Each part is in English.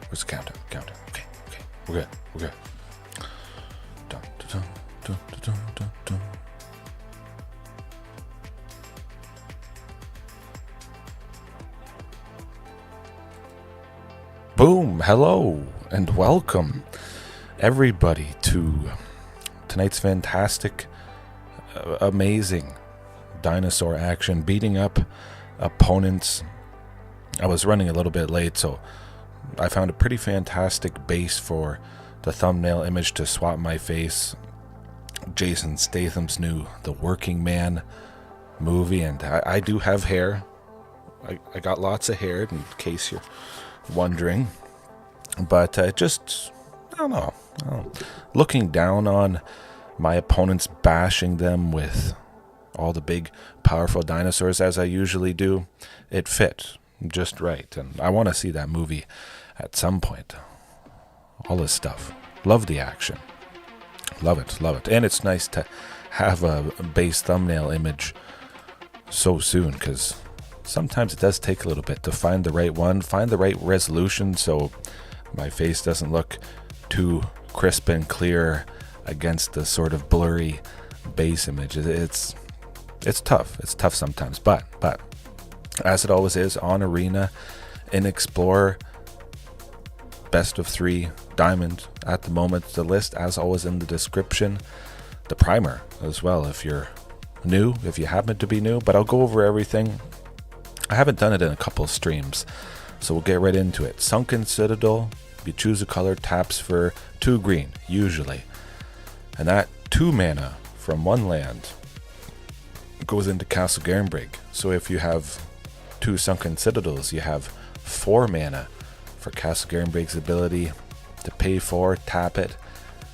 Where's the countdown? Countdown. Okay. We're good. Dun, dun, dun, dun, dun, dun, dun. Boom! Hello and welcome, everybody, to tonight's fantastic, amazing dinosaur action, beating up opponents. I was running a little bit late, so I found a pretty fantastic base for the thumbnail image to swap my face. Jason Statham's new The Working Man movie, and I do have hair. I got lots of hair, in case you're wondering. But I don't know. Looking down on my opponents, bashing them with all the big, powerful dinosaurs as I usually do, it fit just right. And I want to see that movie at some point. All this stuff. Love the action. Love it. And it's nice to have a base thumbnail image so soon, because sometimes it does take a little bit to find the right one, find the right resolution, so my face doesn't look too crisp and clear against the sort of blurry base image. It's tough. It's tough sometimes, but as it always is on Arena, in Explorer, best of 3 diamond at the moment. The list, as always, in the description. The primer as well, if you're new, if you happen to be new. But I'll go over everything. I haven't done it in a couple of streams, so we'll get right into it. Sunken Citadel, you choose a color, taps for 2 green, usually. And that 2 mana from 1 land goes into Castle Garenbrig. So if you have 2 Sunken Citadels, you have 4 mana for Castle Garenbrig's ability to pay 4, tap it,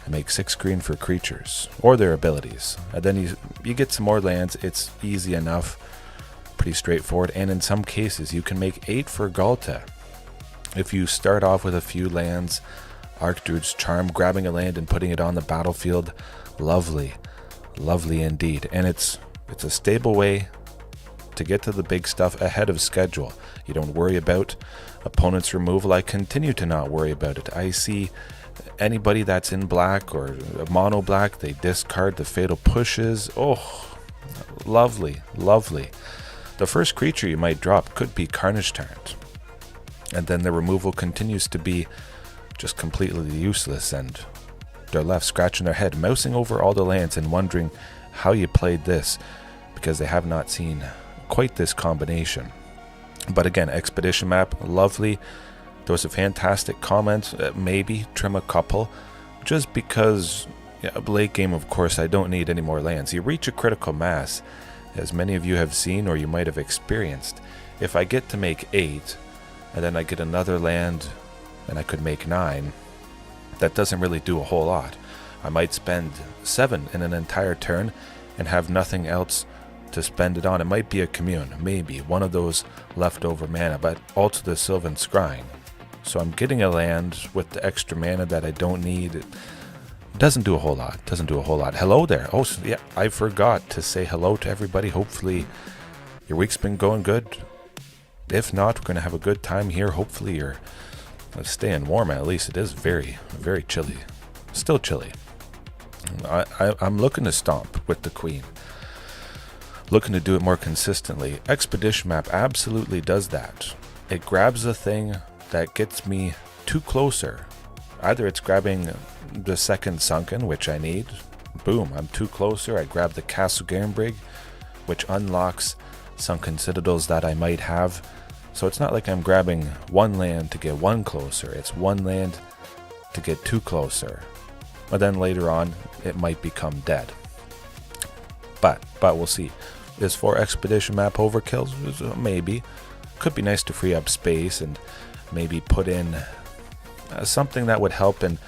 and make 6 green for creatures, or their abilities. And then you get some more lands. It's easy enough, pretty straightforward, and in some cases you can make 8 for Ghalta. If you start off with a few lands, Archdruid's Charm, grabbing a land and putting it on the battlefield, lovely indeed. And it's a stable way to get to the big stuff ahead of schedule. You don't worry about opponent's removal. I continue to not worry about it. I see anybody that's in black or mono black, they discard the fatal pushes. Oh, lovely. The first creature you might drop could be Carnage Tyrant, and then the removal continues to be just completely useless, and they're left scratching their head, mousing over all the lands and wondering how you played this, because they have not seen quite this combination. But again, Expedition map, lovely. There was a fantastic comment, maybe trim a couple, just because late game, of course, I don't need any more lands. You reach a critical mass, as many of you have seen or you might have experienced. If I get to make 8, and then I get another land, and I could make 9, that doesn't really do a whole lot. I might spend 7 in an entire turn and have nothing else to spend it on. It might be a Commune, maybe one of those leftover mana, but also the Sylvan Scrying. So I'm getting a land with the extra mana that I don't need. It doesn't do a whole lot. Hello there. Oh, yeah, I forgot to say hello to everybody. Hopefully your week's been going good. If not, we're going to have a good time here. Hopefully you're staying warm. At least it is very chilly. Still chilly. I'm looking to stomp with the Queen. Looking to do it more consistently. Expedition map absolutely does that. It grabs the thing that gets me 2 closer. Either it's grabbing the second Sunken, which I need. Boom, I'm 2 closer. I grab the Castle Garenbrig, which unlocks Sunken Citadels that I might have. So it's not like I'm grabbing 1 land to get 1 closer. It's 1 land to get 2 closer. But then later on, it might become dead. But we'll see. Is 4 Expedition map overkill? Maybe. Could be nice to free up space and maybe put in something that would help in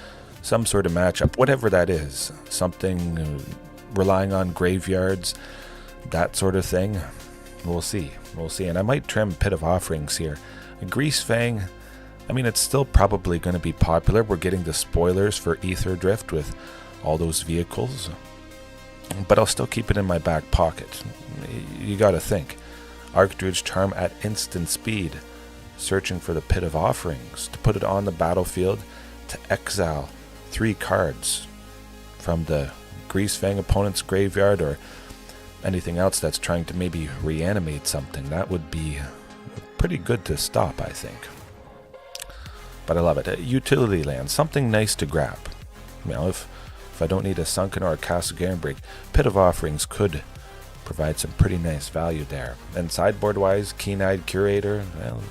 some sort of matchup, whatever that is. Something relying on graveyards, that sort of thing. We'll see. And I might trim Pit of Offerings here. Grease Fang, I mean, it's still probably going to be popular. We're getting the spoilers for Ether Drift with all those vehicles. But I'll still keep it in my back pocket. You gotta think. Archdruid's Charm at instant speed searching for the Pit of Offerings to put it on the battlefield to exile 3 cards from the Greasefang opponent's graveyard or anything else that's trying to maybe reanimate something. That would be pretty good to stop, I think. But I love it. A utility land, something nice to grab. You know, if I don't need a Sunken or a Castle Garenbrig, Pit of Offerings could provide some pretty nice value there. And sideboard-wise, Keen-Eyed Curator, well,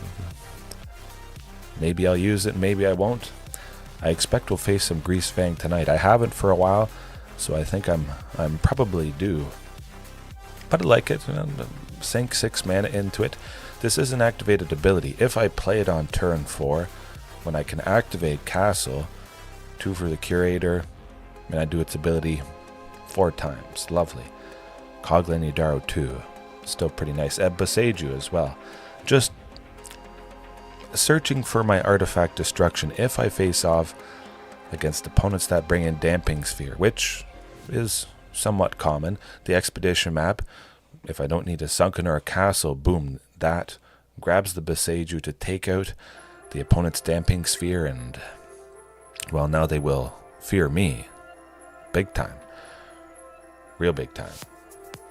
maybe I'll use it, maybe I won't. I expect we'll face some Greasefang tonight. I haven't for a while, so I think I'm probably due. But I like it. Sink 6 mana into it. This is an activated ability. If I play it on turn 4, when I can activate Castle, 2 for the Curator, and I do its ability 4 times. Lovely. Coglin Yadaro 2. Still pretty nice. Boseiju as well. Just searching for my artifact destruction if I face off against opponents that bring in Damping Sphere, which is somewhat common. The Expedition map, if I don't need a Sunken or a Castle, boom, that grabs the Boseiju to take out the opponent's Damping Sphere, and, well, now they will fear me. Big time. Real big time.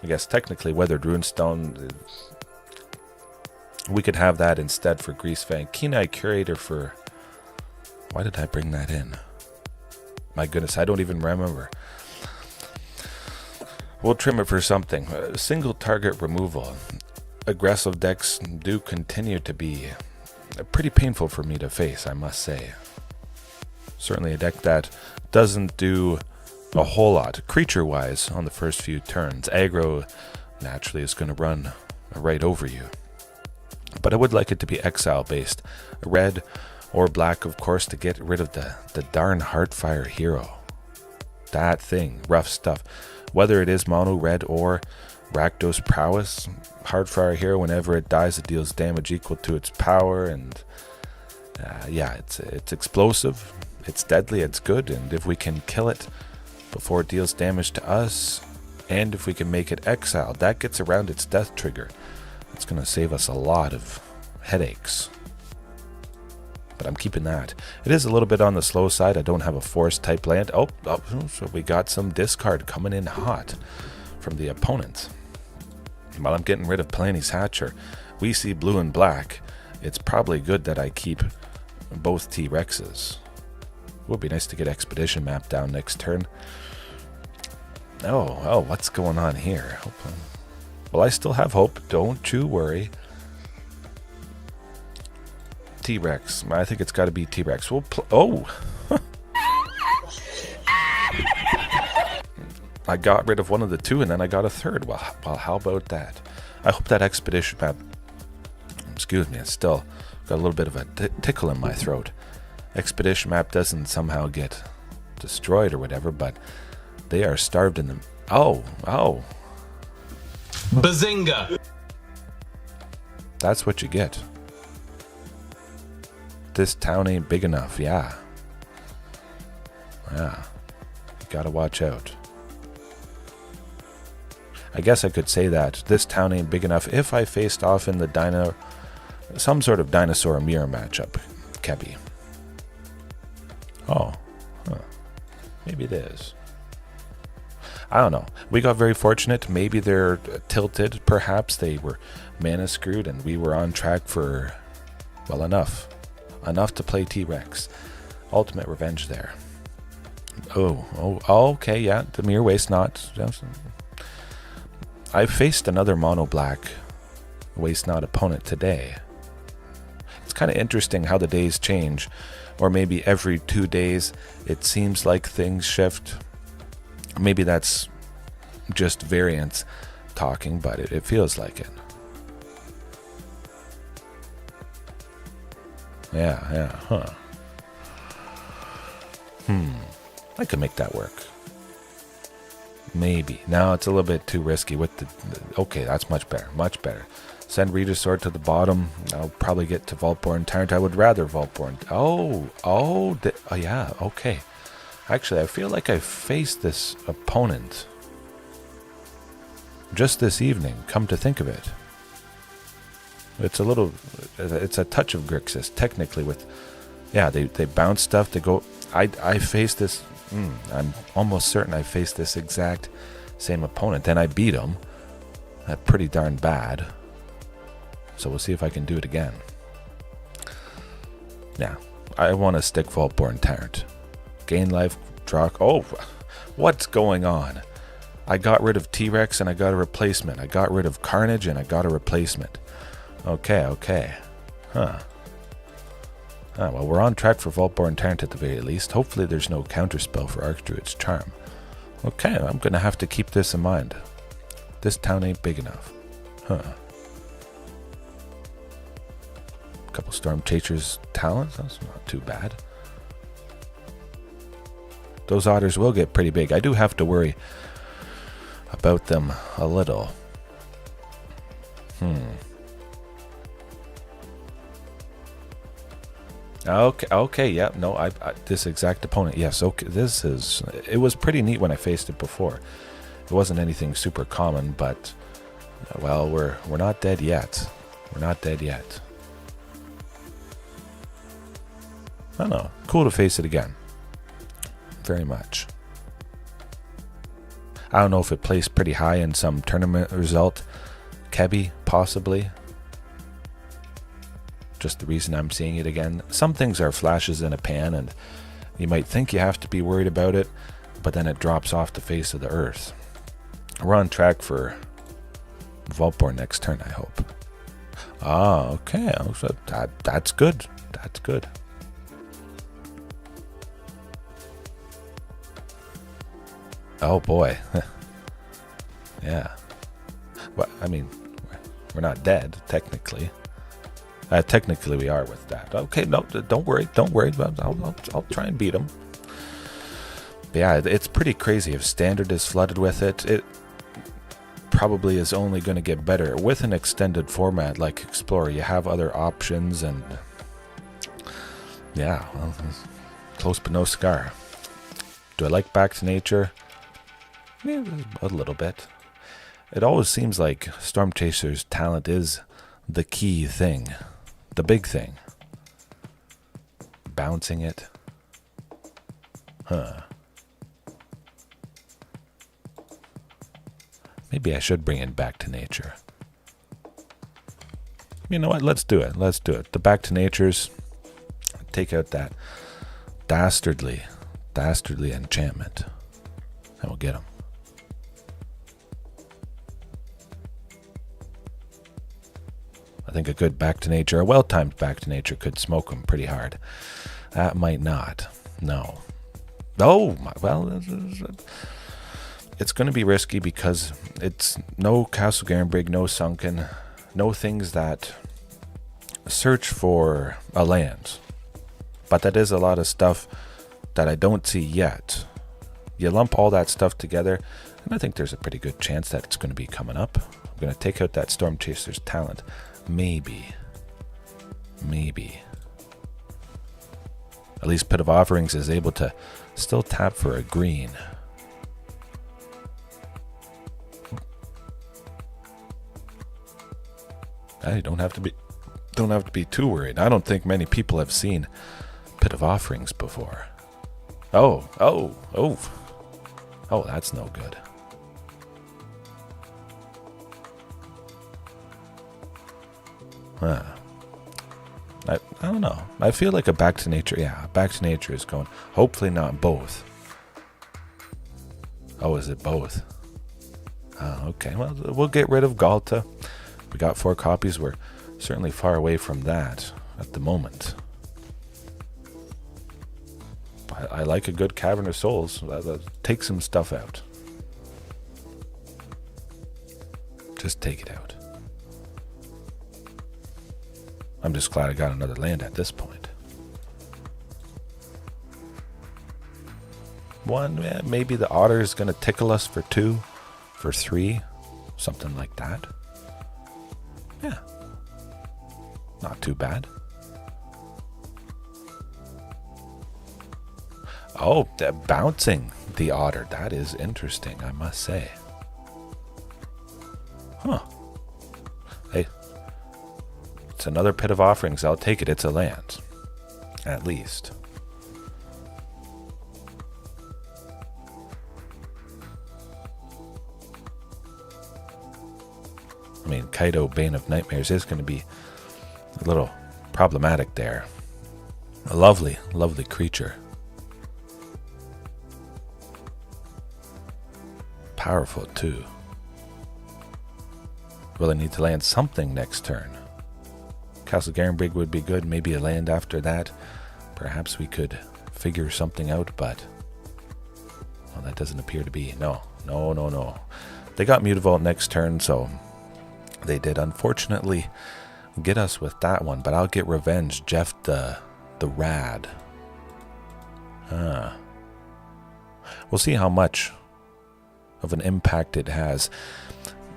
I guess technically Weathered Runestone, we could have that instead for Greasefang. Keen-Eyed Curator for... Why did I bring that in? My goodness, I don't even remember. We'll trim it for something. Single target removal. Aggressive decks do continue to be pretty painful for me to face, I must say. Certainly a deck that doesn't do a whole lot creature-wise on the first few turns. Aggro naturally is going to run right over you. But I would like it to be exile-based. Red or black, of course, to get rid of the darn Heartfire hero. That thing, rough stuff. Whether it is mono red or Rakdos prowess, Heartfire hero, whenever it dies, it deals damage equal to its power, and yeah, it's explosive, it's deadly, it's good, and if we can kill it before it deals damage to us, and if we can make it exiled, that gets around its death trigger. It's going to save us a lot of headaches. But I'm keeping that. It is a little bit on the slow side. I don't have a forest type land. Oh, so we got some discard coming in hot from the opponent. While I'm getting rid of Palani's Hatcher, we see blue and black. It's probably good that I keep both T-Rexes. It would be nice to get Expedition map down next turn. Oh, what's going on here? Well, I still have hope. Don't you worry. T-Rex. I think it's got to be T-Rex. We'll oh! I got rid of one of the 2 and then I got a 3rd. Well, how about that? I hope that Expedition map... Excuse me, it's still got a little bit of a tickle in my throat. Expedition map doesn't somehow get destroyed or whatever, but they are starved in them. Oh! Bazinga! That's what you get. This town ain't big enough, yeah. You gotta watch out. I guess I could say that. This town ain't big enough if I faced off in the some sort of dinosaur mirror matchup. Kebby. Oh. Huh. Maybe it is. I don't know. We got very fortunate. Maybe they're tilted. Perhaps they were mana screwed and we were on track for, well, enough to play T-Rex. Ultimate revenge there. Oh, okay, yeah. Dimir Waste Not. I faced another mono black Waste Not opponent today. It's kind of interesting how the days change, or maybe every 2 days it seems like things shift. Maybe that's just variance talking, but it feels like it. Yeah, huh. I could make that work. Maybe. Now it's a little bit too risky with the okay, that's much better. Send Regisaur to the bottom. I'll probably get to Vaultborn Tyrant. I would rather Vaultborn. Oh, yeah, okay. Actually, I feel like I faced this opponent just this evening, come to think of it. It's a little, it's a touch of Grixis, technically with, yeah, they bounce stuff, they go, I faced this, I'm almost certain I faced this exact same opponent. Then I beat him, pretty darn bad. So we'll see if I can do it again. Yeah, I want to stick Vaultborn Tyrant. Gain life, draw, oh, what's going on? I got rid of T-Rex and I got a replacement. I got rid of Carnage and I got a replacement. Okay. Huh. Ah, well, we're on track for Vaultborn Tyrant at the very least. Hopefully there's no counterspell for Archdruid's Charm. Okay, I'm going to have to keep this in mind. This town ain't big enough. Huh. A couple Storm Chasers talents. That's not too bad. Those otters will get pretty big. I do have to worry about them a little. Okay, yeah, no, I this exact opponent, yes, okay, it was pretty neat when I faced it before. It wasn't anything super common, but, well, we're not dead yet. We're not dead yet. I don't know, cool to face it again. Very much. I don't know if it placed pretty high in some tournament result. Kebi, possibly. Just the reason I'm seeing it again. Some things are flashes in a pan, and you might think you have to be worried about it, but then it drops off the face of the earth. We're on track for Vaultborn next turn, I hope. Ah, okay. That's good. That's good. Oh boy. Yeah. Well, I mean, we're not dead, technically. Technically we are with that. Okay, no, don't worry. I'll try and beat him. But yeah, it's pretty crazy. If Standard is flooded with it, it probably is only going to get better. With an extended format like Explorer, you have other options, and yeah, well, close but no cigar. Do I like Back to Nature? Yeah, a little bit. It always seems like Storm Chaser's talent is the key thing. The big thing. Bouncing it. Huh. Maybe I should bring it Back to Nature. You know what? Let's do it. Let's do it. The Back to Natures. Take out that dastardly enchantment. And we'll get him. I think a good Back to Nature, a well-timed Back to Nature could smoke him pretty hard. That might not. No. Oh, well, it's going to be risky because it's no Castle Garenbrig, no Sunken, no things that search for a land. But that is a lot of stuff that I don't see yet. You lump all that stuff together, and I think there's a pretty good chance that it's going to be coming up. I'm going to take out that Storm Chaser's talent. Maybe. At least Pit of Offerings is able to still tap for a green. I don't have to be too worried. I don't think many people have seen Pit of Offerings before. Oh, that's no good. Huh. I don't know. I feel like a Back to Nature. Yeah, Back to Nature is going. Hopefully not both. Oh, is it both? Oh, okay. Well, we'll get rid of Ghalta. We got 4 copies. We're certainly far away from that at the moment. I like a good Cavern of Souls. Take some stuff out. Just take it out. I'm just glad I got another land at this point. One, yeah, maybe the Otter is going to tickle us for 2, for 3, something like that. Yeah. Not too bad. Oh, bouncing the Otter. That is interesting, I must say. Huh. Hey, It's another Pit of Offerings. I'll take it. It's a land. At least. I mean, Kaido, Bane of Nightmares is going to be a little problematic there. A lovely, lovely creature. Powerful, too. Will I need to land something next turn? Castle Garenbrig would be good. Maybe a land after that. Perhaps we could figure something out, but... well, that doesn't appear to be. No. They got Mutavault next turn, so... they did unfortunately get us with that one, but I'll get revenge. Jeff the Rad. We'll see how much of an impact it has.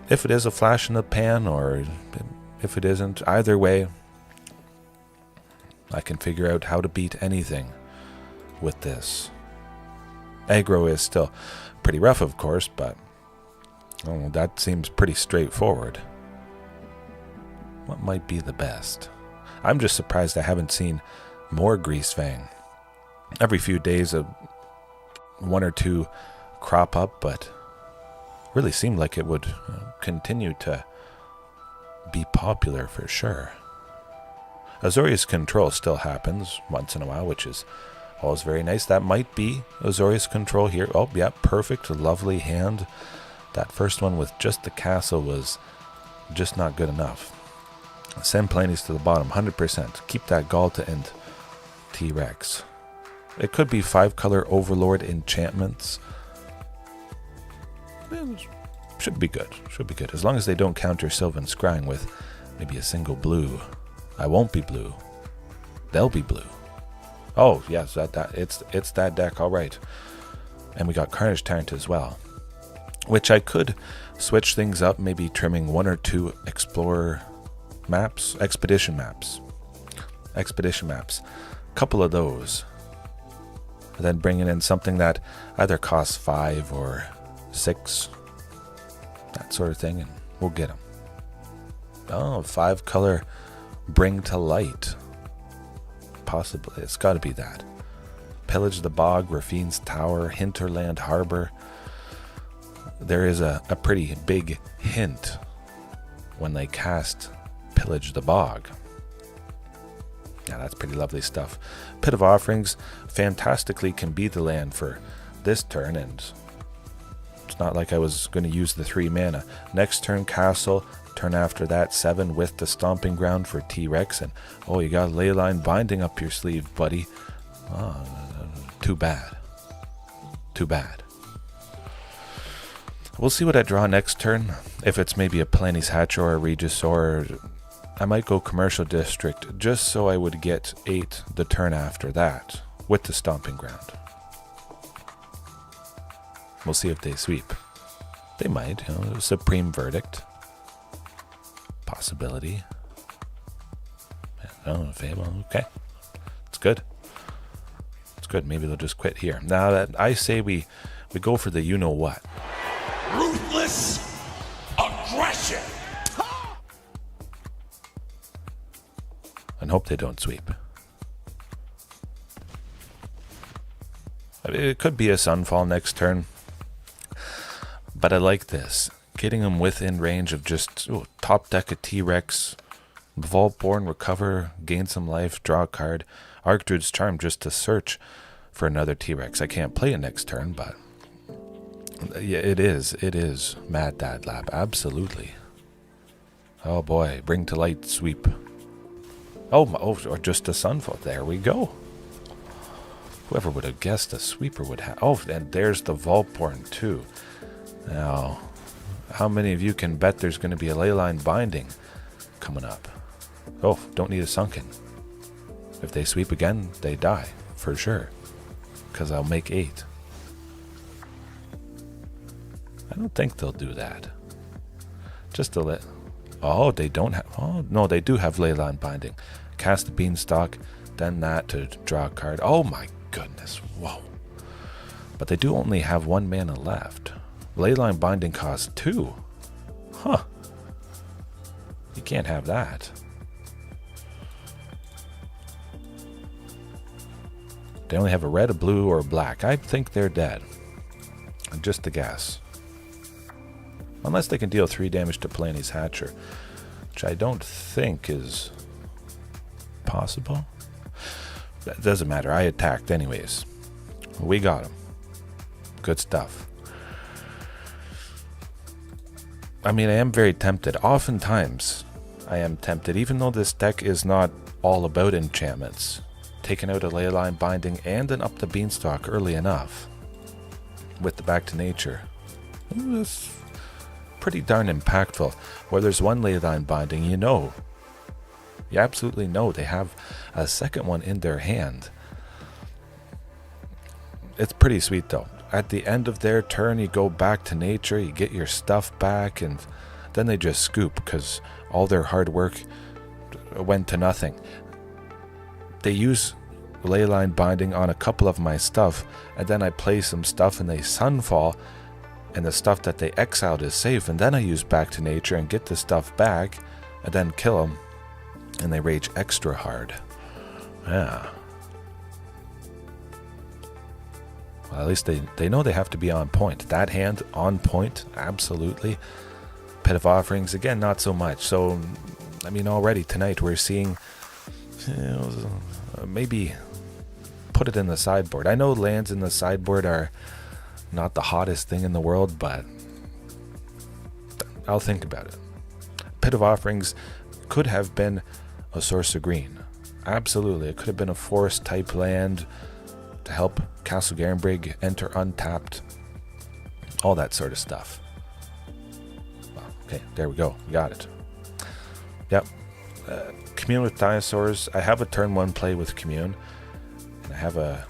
If it is a flash in the pan or if it isn't, either way, I can figure out how to beat anything with this. Aggro is still pretty rough, of course, but that seems pretty straightforward. What might be the best? I'm just surprised I haven't seen more Greasefang. Every few days, one or two crop up, but really seemed like it would continue to be popular for sure. Azorius Control still happens once in a while, which is always very nice. That might be Azorius Control here. Oh, yeah, perfect, lovely hand. That first one with just the castle was just not good enough. Send Palani's to the bottom, 100%. Keep that Ghalta and T-Rex. It could be 5-color Overlord enchantments. Should be good. Should be good. As long as they don't counter Sylvan Scrying with maybe a single blue. I won't be blue. They'll be blue. Oh, yes, it's that deck. All right. And we got Carnage Tyrant as well. Which I could switch things up, maybe trimming 1 or 2 Explorer maps, expedition maps, couple of those, and then bringing in something that either costs 5 or 6, that sort of thing, and we'll get them. Oh, 5-color Bring to Light, possibly. It's got to be that. Pillage the Bog, Rafine's Tower, Hinterland Harbor. There is a pretty big hint when they cast Pillage the Bog. Yeah, that's pretty lovely stuff. Pit of Offerings fantastically can be the land for this turn, and it's not like I was going to use the 3 mana. Next turn, Castle. Turn after that, 7 with the Stomping Ground for T-Rex, and oh, you got Leyline Binding up your sleeve, buddy. Oh, too bad. Too bad. We'll see what I draw next turn. If it's maybe a Palani's Hatch or a Regisaur, I might go Commercial District just so I would get 8 the turn after that with the Stomping Ground. We'll see if they sweep. They might, Supreme Verdict. Possibility. Oh, Fable, okay. It's good. It's good. Maybe they'll just quit here. Now that I say we go for the you-know-what. Ruthless aggression. And hope they don't sweep. I mean, it could be a Sunfall next turn. But I like this. Getting them within range of just top deck a T-Rex, Vaultborn, recover, gain some life, draw a card, Archdruid's Charm just to search for another T-Rex. I can't play it next turn, but yeah, it is Mad Dad Lab, absolutely. Oh boy, Bring to Light, sweep. Oh, or just a Sunfall. There we go. Whoever would have guessed a sweeper would have. Oh, and there's the Vaultborn too. Now, how many of you can bet there's going to be a Leyline Binding coming up? Oh, don't need a Sunken. If they sweep again, they die, for sure. Because I'll make 8. I don't think they'll do that. Just to let... Oh, they don't have... Oh, no, they do have Leyline Binding. Cast the Beanstalk, then that to draw a card. Oh my goodness, whoa. But they do only have 1 mana left. Leyline Binding costs 2. Huh. You can't have that. They only have a red, a blue, or a black. I think they're dead. Just a guess. Unless they can deal 3 damage to Palani's Hatcher, which I don't think is possible. That doesn't matter. I attacked anyways. We got him. Good stuff. I mean, I am very tempted. Oftentimes, I am tempted, even though this deck is not all about enchantments. Taking out a Leyline Binding and an Up the Beanstalk early enough with the Back to Nature. It's pretty darn impactful. Where there's one Leyline Binding, you absolutely know they have a second one in their hand. It's pretty sweet though. At the end of their turn, you go back to nature, you get your stuff back, and then they just scoop because all their hard work went to nothing. They use Leyline Binding on a couple of my stuff, and then I play some stuff and they Sunfall, and the stuff that they exiled is safe, and then I use Back to Nature and get the stuff back, and then kill them, and they rage extra hard. Yeah. Well, at least they know they have to be on point. That hand, on point, absolutely. Pit of Offerings, again, not so much. So, I mean, already tonight we're seeing, maybe put it in the sideboard. I know lands in the sideboard are not the hottest thing in the world, but I'll think about it. Pit of Offerings could have been a source of green. Absolutely. It could have been a forest type land to help Castle Garenbrig enter untapped. All that sort of stuff. Well, okay, there we go. We got it. Yep. Commune with Dinosaurs. I have a turn 1 play with Commune. And I have a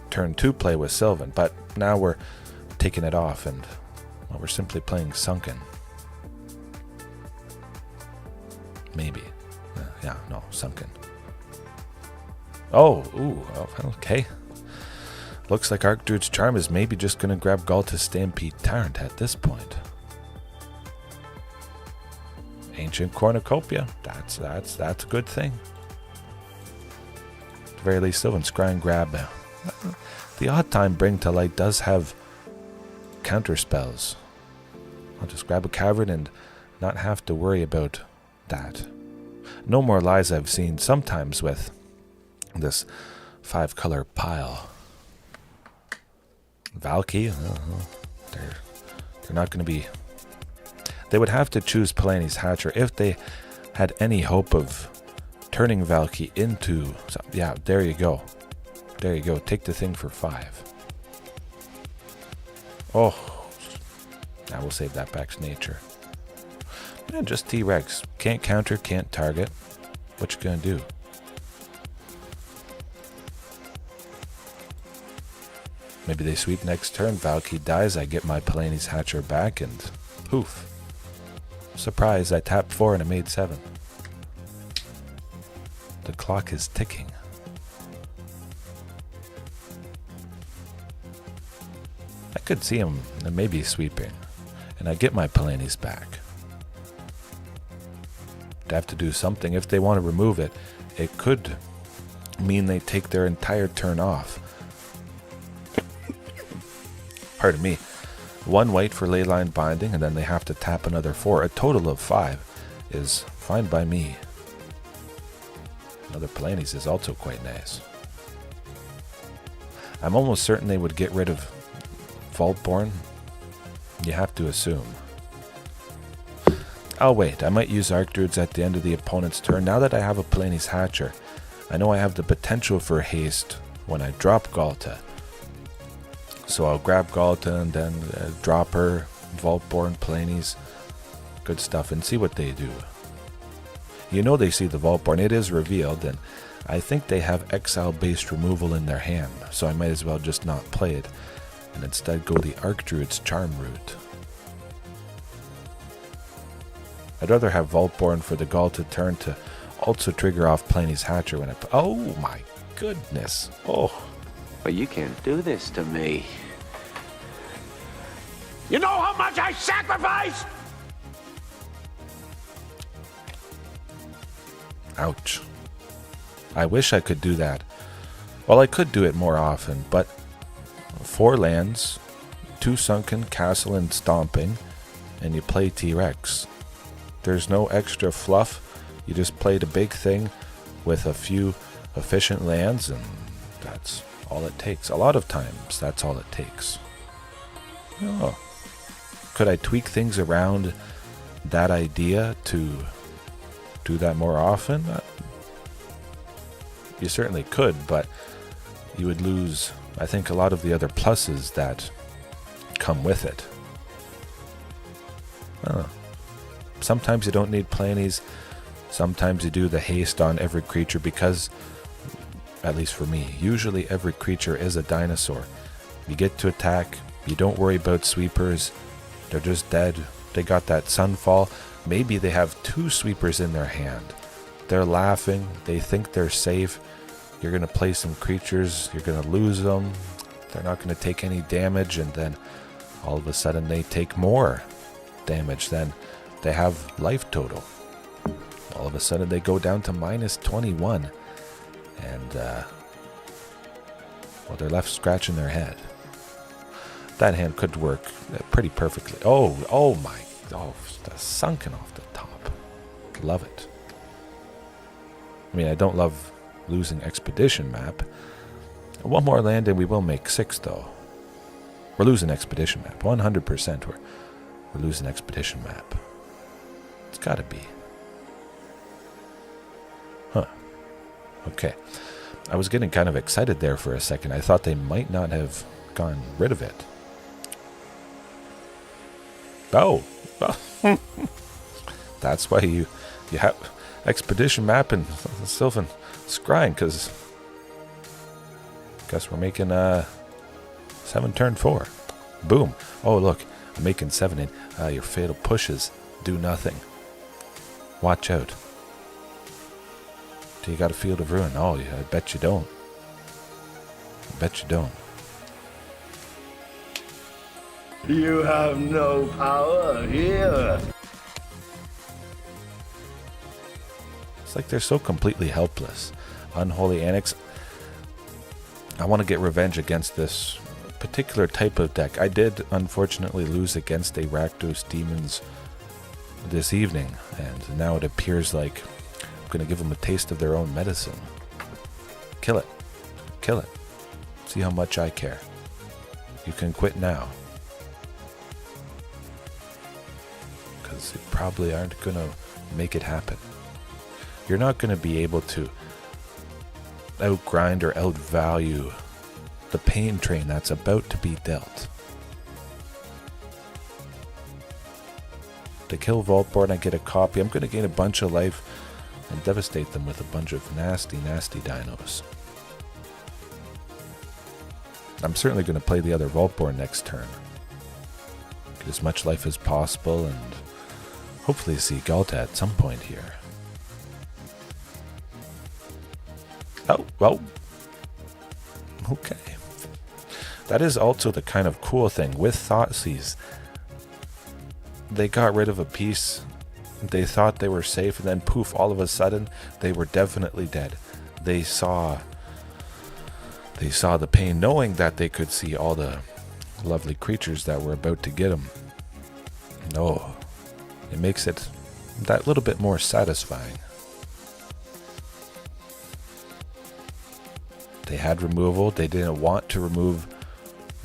turn 2 play with Sylvan. But now we're taking it off and we're simply playing Sunken. Maybe. Yeah, no, Sunken. Oh, ooh, okay. Looks like Archdruid's Charm is maybe just going to grab Ghalta's Stampede Tyrant at this point. Ancient Cornucopia. That's a good thing. At the very least, Sylvan Scrying grab. The Odd Time Bring to Light does have counter spells. I'll just grab a Cavern and not have to worry about that. No More Lies I've seen sometimes with this 5-color pile. Valky, they're not going to be. They would have to choose Palani's Hatcher if they had any hope of turning Valky into. Yeah, there you go. There you go. Take the thing for 5. Oh, now we'll save that back to nature. And just T-Rex. Can't counter, can't target. What you gonna do? Maybe they sweep next turn, Valky dies, I get my Palani's Hatcher back, and poof. Surprise, I tapped 4 and I made 7. The clock is ticking. I could see him maybe sweeping, and I get my Palani's back. They have to do something. If they want to remove it, it could mean they take their entire turn off. Pardon me. 1 white for Leyline Binding, and then they have to tap another 4. A total of 5 is fine by me. Another Palani's is also quite nice. I'm almost certain they would get rid of Vaultborn. You have to assume. I'll wait. I might use Archdruids at the end of the opponent's turn. Now that I have a Palani's Hatcher, I know I have the potential for haste when I drop Ghalta. So I'll grab Ghalta and then drop her, Vaultborn, Palani's, good stuff, and see what they do. You know they see the Vaultborn. It is revealed, and I think they have exile-based removal in their hand, so I might as well just not play it, and instead go the Archdruid's Charm route. I'd rather have Vaultborn for the Ghalta turn to also trigger off Palani's Hatcher when I... Oh my goodness. Oh. But you can't do this to me. You know how much I sacrificed? Ouch. I wish I could do that. Well, I could do it more often, but 4 lands, 2 Sunken, Castle, and Stomping, and you play T-Rex. There's no extra fluff. You just play the big thing with a few efficient lands, and that's all it takes. A lot of times, that's all it takes. Oh. Could I tweak things around that idea to do that more often? You certainly could, but you would lose, I think, a lot of the other pluses that come with it. Sometimes you don't need planies. Sometimes you do the haste on every creature because, at least for me, usually every creature is a dinosaur. You get to attack, you don't worry about sweepers, they're just dead. They got that sunfall. Maybe they have 2 sweepers in their hand. They're laughing, they think they're safe. You're going to play some creatures, you're going to lose them, they're not going to take any damage, and then all of a sudden they take more damage than they have life total. All of a sudden they go down to minus 21, and well, they're left scratching their head. That hand could work pretty perfectly. Oh the Sunken off the top. Love it. I mean, I don't love losing Expedition Map. 1 more land and we will make 6 though. We're losing Expedition Map. 100% we're losing Expedition Map. It's gotta be. Huh. Okay. I was getting kind of excited there for a second. I thought they might not have gone rid of it. Oh. That's why you have Expedition Map and Sylvan Scrying, because guess we're making 7 turn 4. Boom. Oh, look. I'm making 7 in. Your fatal pushes do nothing. Watch out. Do you got a Field of Ruin? Oh, yeah, I bet you don't. I bet you don't. You have no power here. It's like they're so completely helpless. Unholy Annex. I want to get revenge against this particular type of deck. I did unfortunately lose against a Rakdos Demons this evening, and now it appears like I'm going to give them a taste of their own medicine. Kill it. Kill it. See how much I care. You can quit now. Because you probably aren't going to make it happen. You're not going to be able to outgrind or outvalue the pain train that's about to be dealt. To kill Vaultborn, I get a copy. I'm going to gain a bunch of life and devastate them with a bunch of nasty, nasty dinos. I'm certainly going to play the other Vaultborn next turn. Get as much life as possible and hopefully see Ghalta at some point here. Oh, well. Okay. That is also the kind of cool thing with Thoughtseize. They got rid of a piece. They thought they were safe, and then poof, all of a sudden, they were definitely dead. They saw the pain, knowing that they could see all the lovely creatures that were about to get them. No, it makes it that little bit more satisfying. They had removal. They didn't want to remove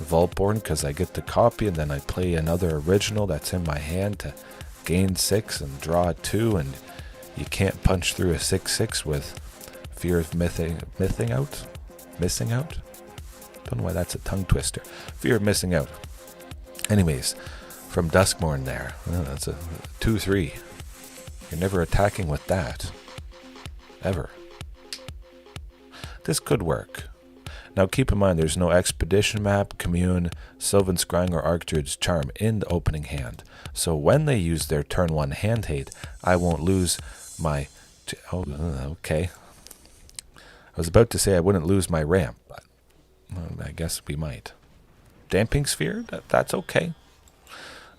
Vaultborn because I get the copy, and then I play another original that's in my hand to gain 6 and draw 2, and you can't punch through a 6/6 with fear of missing out. Don't know why that's a tongue twister. Fear of missing out. Anyways, from Duskmorn there, that's a 2/3. You're never attacking with that, ever. This could work. Now keep in mind there's no Expedition Map, Commune, Sylvan Scrying, or Archdruid's Charm in the opening hand. So when they use their turn 1 hand hate, I won't lose my... Oh, okay. I was about to say I wouldn't lose my ramp, but I guess we might. Damping Sphere? That's okay.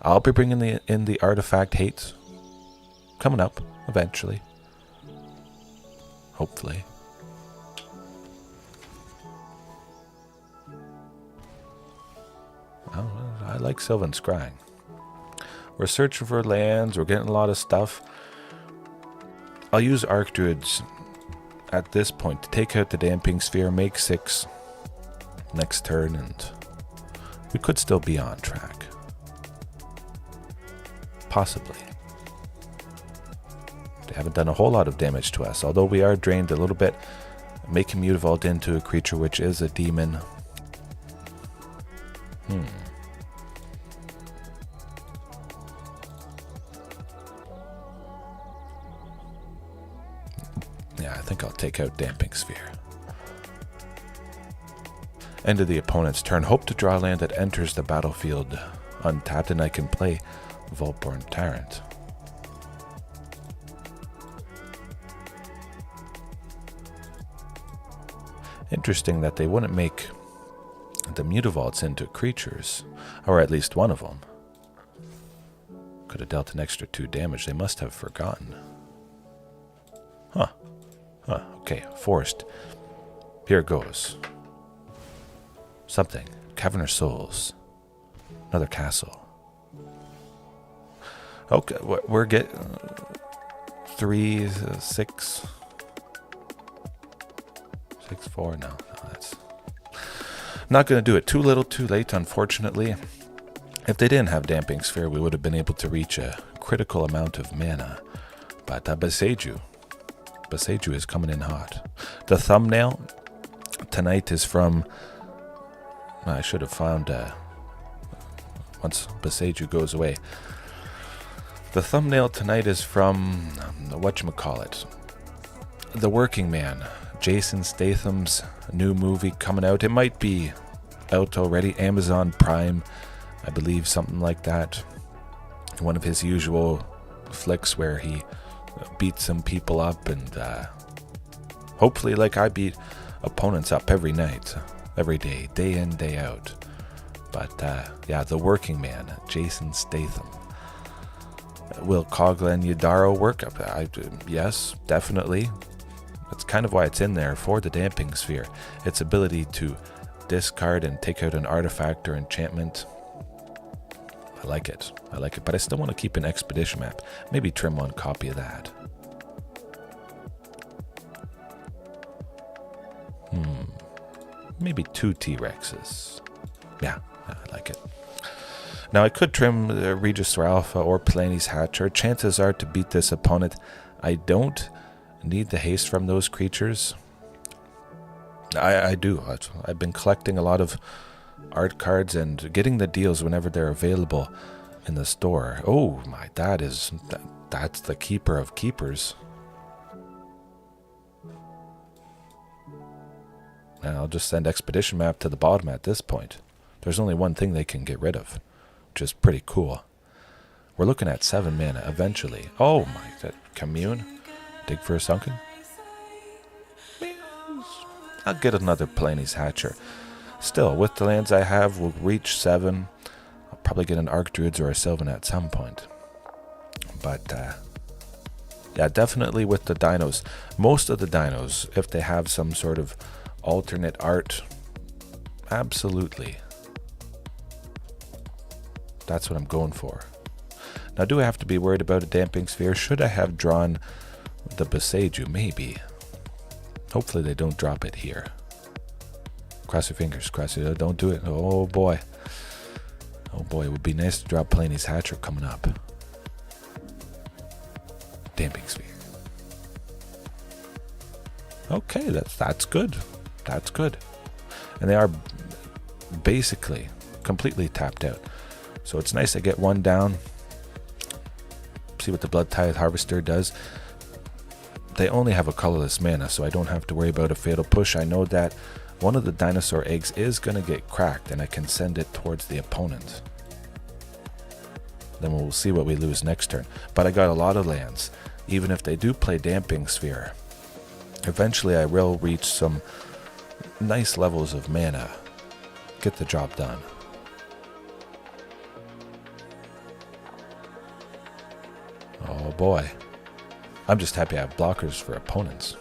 I'll be bringing in the artifact hates. Coming up, eventually. Hopefully. Oh, I like Sylvan Scrying. We're searching for lands. We're getting a lot of stuff. I'll use Archdruids at this point to take out the Damping Sphere, make 6 next turn, and we could still be on track. Possibly. They haven't done a whole lot of damage to us, although we are drained a little bit. Making Mutavault into a creature which is a demon. Yeah, I think I'll take out Damping Sphere. End of the opponent's turn. Hope to draw land that enters the battlefield untapped, and I can play Vaultborn Tyrant. Interesting that they wouldn't make the Mutavaults into creatures, or at least one of them. Could have dealt an extra 2 damage. They must have forgotten. Huh. Okay, forced. Here goes. Something. Cavern of Souls. Another castle. Okay, we're getting 3, 6... 6-4. No, that's not going to do it. Too little, too late, unfortunately. If they didn't have Damping Sphere, we would have been able to reach a critical amount of mana. But Boseiju is coming in hot. The thumbnail tonight is from... I should have found... once Boseiju goes away. The thumbnail tonight is from... whatchamacallit? The Working Man. Jason Statham's new movie coming out. It might be out already. Amazon Prime, I believe, something like that. One of his usual flicks where he beats some people up, and hopefully, like I beat opponents up every night, every day, day in, day out. But yeah, The Working Man, Jason Statham. Will Coghlan Yadaro work? Yes, definitely. That's kind of why it's in there, for the Damping Sphere. Its ability to discard and take out an artifact or enchantment. I like it. But I still want to keep an expedition map. Maybe trim 1 copy of that. Maybe 2 T-Rexes. Yeah, I like it. Now I could trim Regisaur Alpha or Palani's Hatcher. Chances are to beat this opponent, I don't need the haste from those creatures. I do. I've been collecting a lot of art cards and getting the deals whenever they're available in the store. Oh my, that's the keeper of keepers. And I'll just send Expedition Map to the bottom at this point. There's only one thing they can get rid of, which is pretty cool. We're looking at 7 mana eventually. Oh my, that Commune? Dig for a Sunken? I'll get another Palani's Hatcher. Still, with the lands I have, we'll reach 7. I'll probably get an Archdruids or a Sylvan at some point. But, yeah, definitely with the dinos. Most of the dinos, if they have some sort of alternate art, absolutely. That's what I'm going for. Now, do I have to be worried about a Damping Sphere? Should I have drawn the Boseiju? Maybe. Hopefully they don't drop it here. Cross your fingers. Don't do it. Oh boy. Oh boy, it would be nice to drop Palani's Hatcher coming up. Damping Sphere. Okay, that's good. That's good. And they are basically completely tapped out. So it's nice to get 1 down. See what the Blood Tithe Harvester does. They only have a colorless mana, so I don't have to worry about a fatal push. I know that one of the dinosaur eggs is going to get cracked, and I can send it towards the opponent. Then we'll see what we lose next turn. But I got a lot of lands. Even if they do play Damping Sphere, eventually I will reach some nice levels of mana. Get the job done. Oh boy. I'm just happy I have blockers for opponents.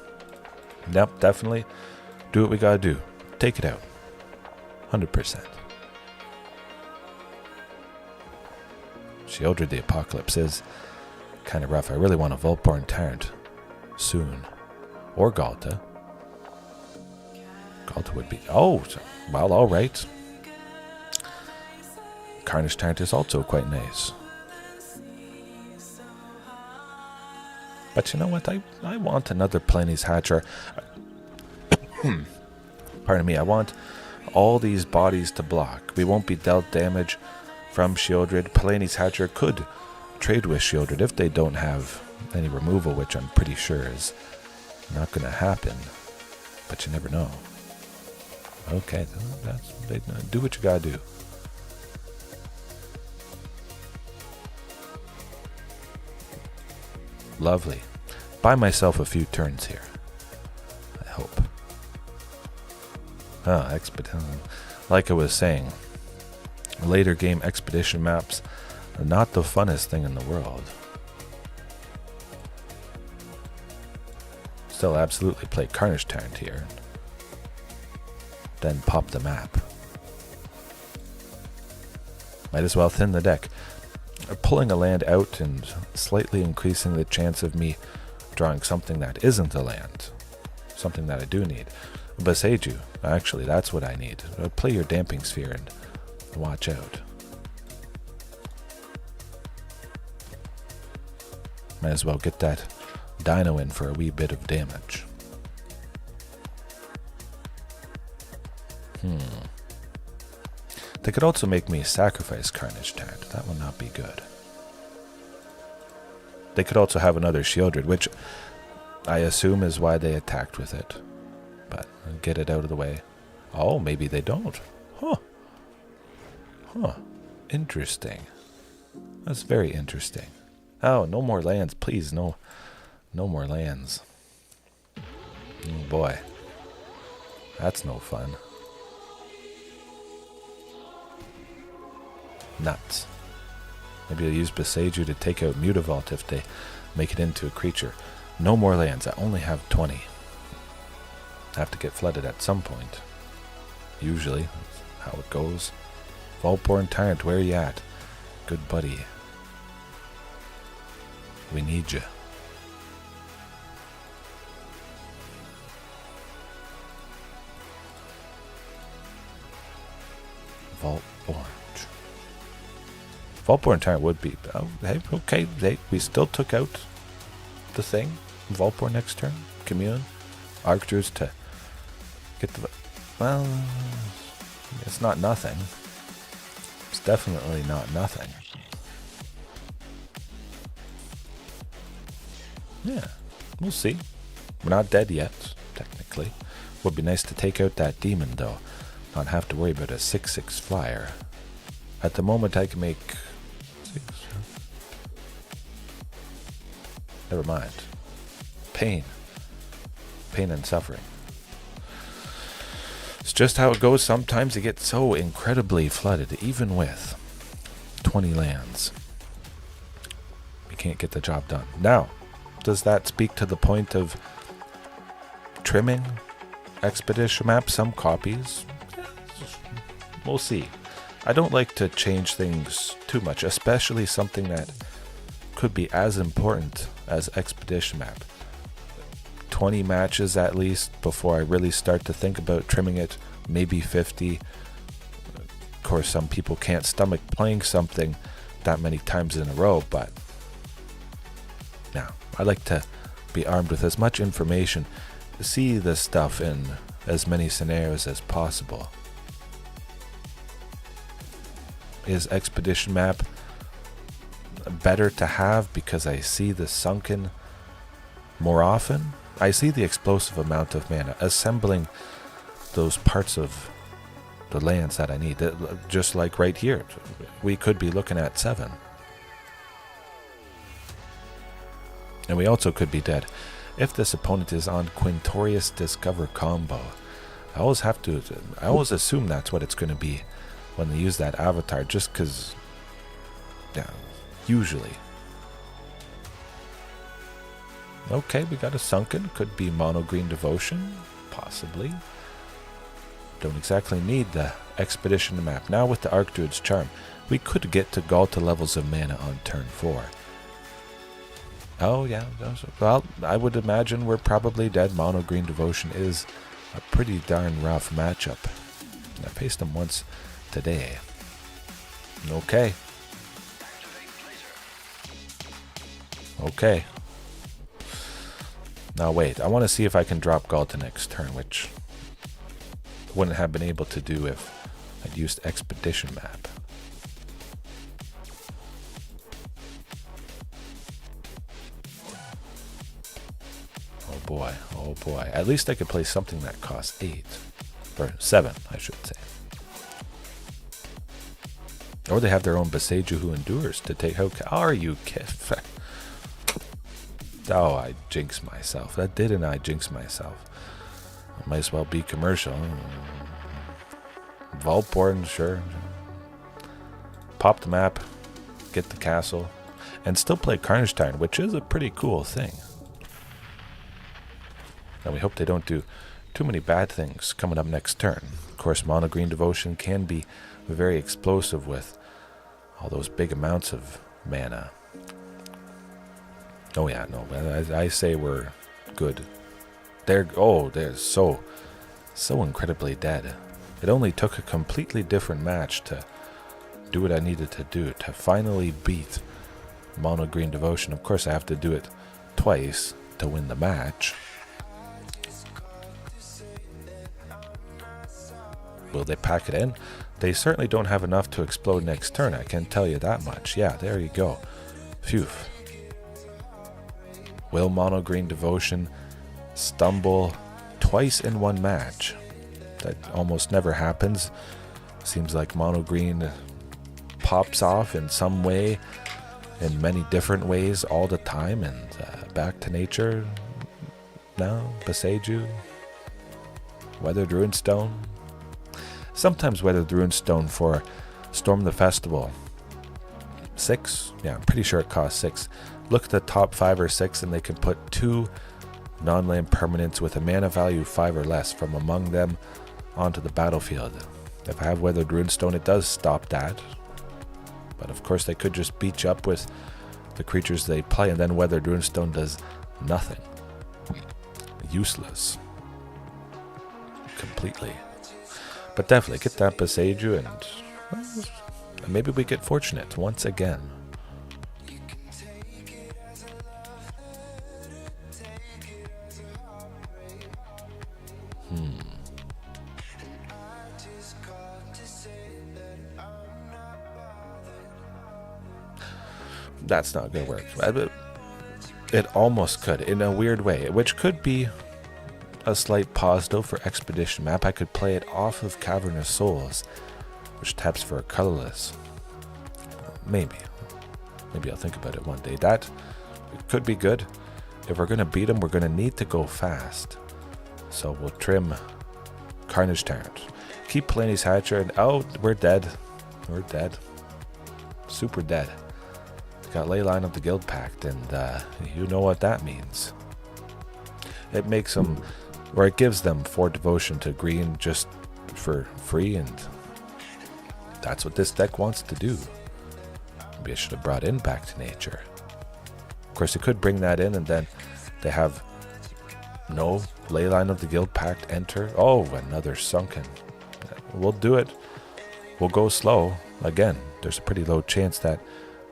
Yep, definitely. Do what we gotta do. Take it out. 100%. Sheoldred the Apocalypse is kind of rough. I really want a Vaultborn Tyrant soon. Or Ghalta. Ghalta would be... Oh, well, alright. Carnage Tyrant is also quite nice. But you know what? I want another Palani's Hatcher. Pardon me. I want all these bodies to block. We won't be dealt damage from Sheoldred. Palani's Hatcher could trade with Sheoldred if they don't have any removal, which I'm pretty sure is not going to happen. But you never know. Okay, do what you gotta do. Lovely. Buy myself a few turns here. I hope. Expedition. Like I was saying, later game expedition maps are not the funnest thing in the world. Still absolutely play Carnage Tyrant here. Then pop the map. Might as well thin the deck. Pulling a land out and slightly increasing the chance of me drawing something that isn't a land. Something that I do need. Boseiju, actually, that's what I need. Play your Damping Sphere and watch out. Might as well get that Dino in for a wee bit of damage. They could also make me sacrifice Carnage Tyrant. That would not be good. They could also have another Sheoldred, which I assume is why they attacked with it. But get it out of the way. Oh, maybe they don't. Huh. Interesting. That's very interesting. Oh, no more lands, please. No more lands. Oh boy. That's no fun. Nuts. Maybe I'll use Boseiju to take out Mutavault if they make it into a creature. No more lands. I only have 20. Have to get flooded at some point. Usually. That's how it goes. Vaultborn Tyrant, where are you at? Good buddy. We need you. Vaultborn Tyrant would be... Oh, hey, okay. We still took out the thing. Vaultborn next turn. Commune. Archdruid to get the... Well, it's not nothing. It's definitely not nothing. Yeah, we'll see. We're not dead yet, technically. Would be nice to take out that demon, though. Not have to worry about a 6/6 flyer. At the moment, I can make... 6. Never mind. Pain and suffering. It's just how it goes. Sometimes you get so incredibly flooded, even with 20 lands. You can't get the job done. Now, does that speak to the point of trimming expedition map? Some copies? We'll see. I don't like to change things too much, especially something that could be as important as expedition map. 20 matches at least before I really start to think about trimming it, maybe 50. Of course, some people can't stomach playing something that many times in a row, but now I like to be armed with as much information, see this stuff in as many scenarios as possible. Is expedition map better to have because I see the sunken more often? I see the explosive amount of mana, assembling those parts of the lands that I need. Just like right here, we could be looking at 7. And we also could be dead. If this opponent is on Quintorius Discover combo, I always assume that's what it's going to be when they use that avatar, just because, yeah, usually. Okay, we got a Sunken. Could be Mono Green Devotion, possibly. Don't exactly need the Expedition map. Now with the Archdruid's charm, we could get to Ghalta levels of mana on turn 4. Oh yeah, well, I would imagine we're probably dead. Mono Green Devotion is a pretty darn rough matchup. I faced him once today. Okay. Okay. Now wait, I want to see if I can drop Ghalta next turn, which I wouldn't have been able to do if I'd used Expedition map. Oh boy. At least I could play something that costs 8. Or 7, I should say. Or they have their own Boseiju who endures to take... How are you kidding? Oh, I jinxed myself. Didn't I jinx myself? I might as well be commercial. Vaultborn, sure. Pop the map, get the castle, and still play Carnage Tyrant, which is a pretty cool thing. And we hope they don't do too many bad things coming up next turn. Of course, Mono Green Devotion can be very explosive with all those big amounts of mana. Oh yeah, no, I say we're good. They're so incredibly dead. It only took a completely different match to do what I needed to do to finally beat Mono Green Devotion. Of course, I have to do it twice to win the match. Will they pack it in? They certainly don't have enough to explode next turn, I can tell you that much. Yeah, there you go. Phew. Will Mono Green Devotion stumble twice in one match? That almost never happens. Seems like Mono Green pops off in some way, in many different ways all the time, and back to nature. No, Boseiju, Weathered Runestone. Sometimes Weathered Runestone for Storm the Festival. 6? Yeah, I'm pretty sure it costs 6. Look at the top 5 or 6 and they can put 2 non-land permanents with a mana value 5 or less from among them onto the battlefield. If I have Weathered Runestone, it does stop that. But of course they could just beach up with the creatures they play, and then Weathered Runestone does nothing. Useless. Completely. But definitely get that Boseiju and maybe we get fortunate once again. That's not going to work. It almost could, in a weird way, which could be a slight positive for Expedition map. I could play it off of Cavern of Souls, which taps for a colorless. Maybe I'll think about it one day. That could be good. If we're going to beat them, we're going to need to go fast. So we'll trim Carnage Tyrant. Keep Palani's Hatcher, and oh, we're dead. We're dead. Super dead. Got Leyline of the Guild Pact, and you know what that means. It makes them, or it gives them 4 devotion to green just for free, and that's what this deck wants to do. Maybe I should have brought in Back to Nature. Of course, it could bring that in, and then they have no Leyline of the Guild Pact enter. Oh, another Sunken. We'll do it. We'll go slow. Again, there's a pretty low chance that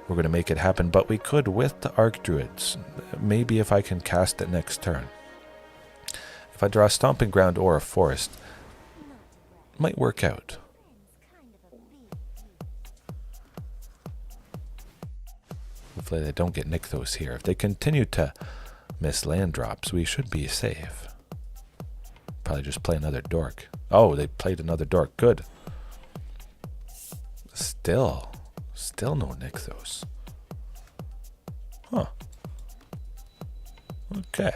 we're going to make it happen, but we could with the Archdruids. Maybe if I can cast it next turn. If I draw a Stomping Ground or a Forest, it might work out. Hopefully they don't get Nykthos here. If they continue to miss land drops, we should be safe. Probably just play another Dork. Oh, they played another Dork. Good. Still no Nykthos. Huh. Okay.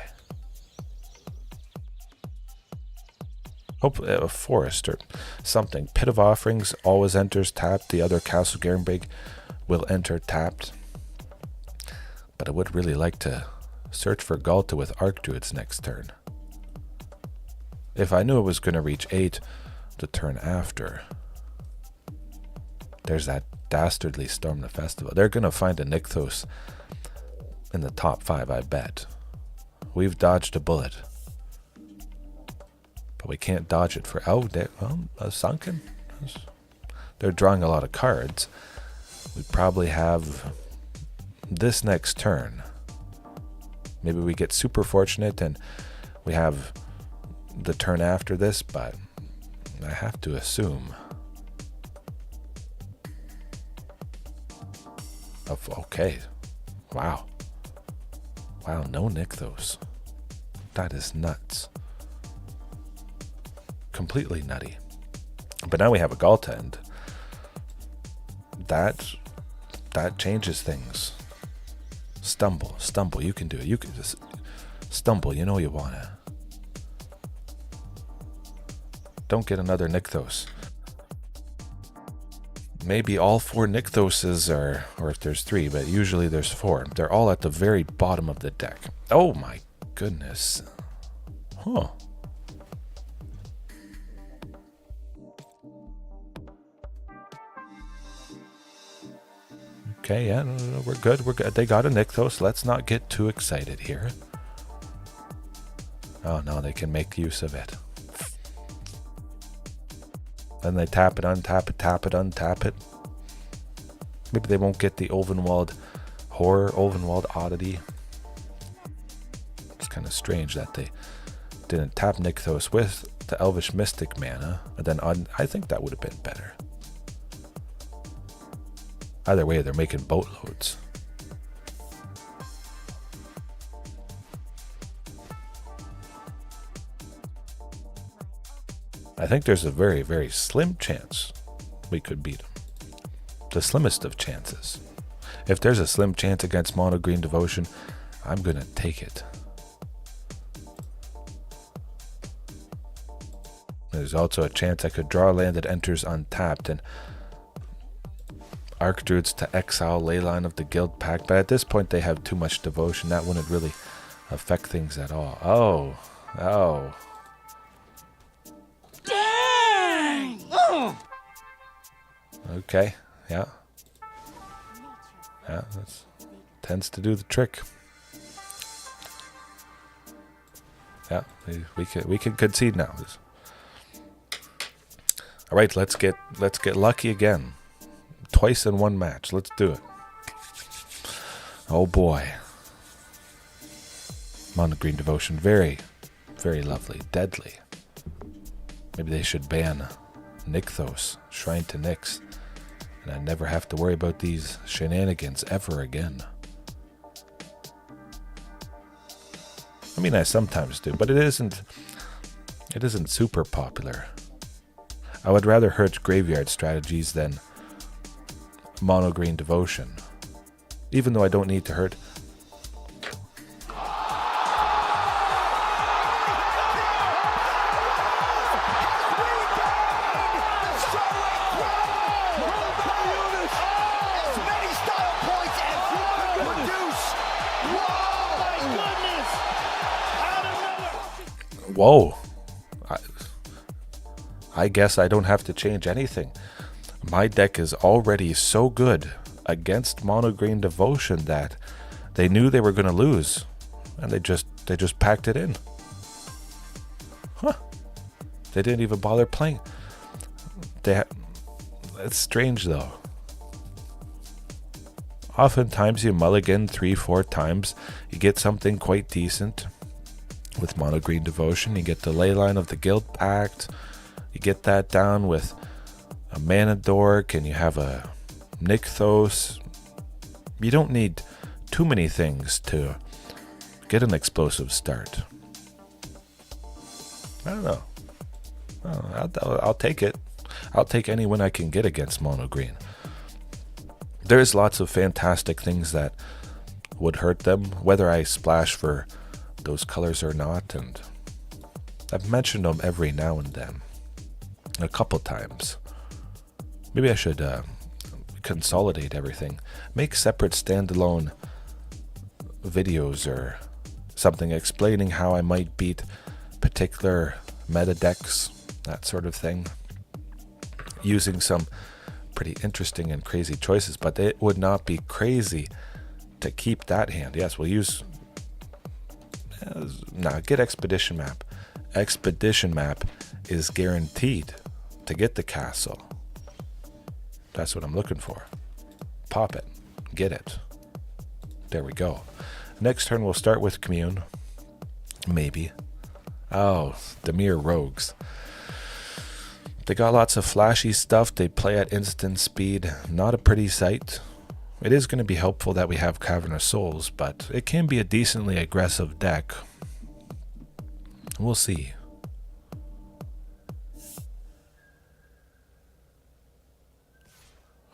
Hopefully a Forest or something. Pit of Offerings always enters tapped. The other Castle Garenbrig will enter tapped. But I would really like to search for Ghalta with Archdruids next turn. If I knew it was going to reach 8 the turn after. There's that dastardly Storm the Festival. They're going to find a Nykthos in the top 5, I bet. We've dodged a bullet. But we can't dodge it for... Oh, Sunken? They're drawing a lot of cards. We probably have this next turn. Maybe we get super fortunate and we have the turn after this, but I have to assume... Okay. Wow. Wow, no Nykthos. That is nuts. Completely nutty. But now we have a Ghalta, and that changes things. Stumble, you can do it. You can just stumble, you know you wanna. Don't get another Nykthos. Maybe all 4 Nykthoses are, or if there's 3, but usually there's 4. They're all at the very bottom of the deck. Oh my goodness. Huh. Okay, yeah, no, we're good. They got a Nykthos. Let's not get too excited here. Oh no, they can make use of it. Then they tap it, untap it, tap it, untap it. Maybe they won't get the Ulvenwald Horror, Ulvenwald Oddity. It's kind of strange that they didn't tap Nykthos with the Elvish Mystic mana. And then I think that would have been better. Either way, they're making boatloads. I think there's a very, very slim chance we could beat them. The slimmest of chances. If there's a slim chance against Mono Green Devotion, I'm going to take it. There's also a chance I could draw a land that enters untapped and Archdruids to exile Leyline of the Guild Pact, but at this point they have too much devotion. That wouldn't really affect things at all. Oh. Dang! Oh! Okay, yeah. Yeah, that tends to do the trick. Yeah, we can concede now. All right, let's get lucky again. Twice in one match. Let's do it. Oh boy. Mono Green Devotion. Very, very lovely. Deadly. Maybe they should ban Nykthos. Shrine to Nyx. And I never have to worry about these shenanigans ever again. I mean, I sometimes do, but it isn't super popular. I would rather hurt graveyard strategies than Mono Green Devotion, even though I don't need to hurt. Whoa. I guess I don't have to change anything. My deck is already so good against Mono Green Devotion that they knew they were going to lose, and they just packed it in. Huh. They didn't even bother playing. It's strange though. Oftentimes you mulligan 3-4 times, you get something quite decent. With Mono Green Devotion, you get the Leyline of the Guild Pact. You get that down with a Mana Dork, and you have a Nykthos. You don't need too many things to get an explosive start. I don't know. I'll take it. I'll take any win I can get against Mono Green. There's lots of fantastic things that would hurt them, whether I splash for those colors or not, and I've mentioned them every now and then, a couple times. Maybe I should consolidate everything, make separate standalone videos or something explaining how I might beat particular meta decks, that sort of thing, using some pretty interesting and crazy choices, but it would not be crazy to keep that hand. Yes, we'll use... get Expedition Map. Expedition Map is guaranteed to get the castle. That's what I'm looking for. Pop it. Get it. There we go. Next turn we'll start with Commune. Maybe. Oh, Dimir Rogues. They got lots of flashy stuff. They play at instant speed. Not a pretty sight. It is going to be helpful that we have Cavern of Souls, but it can be a decently aggressive deck. We'll see.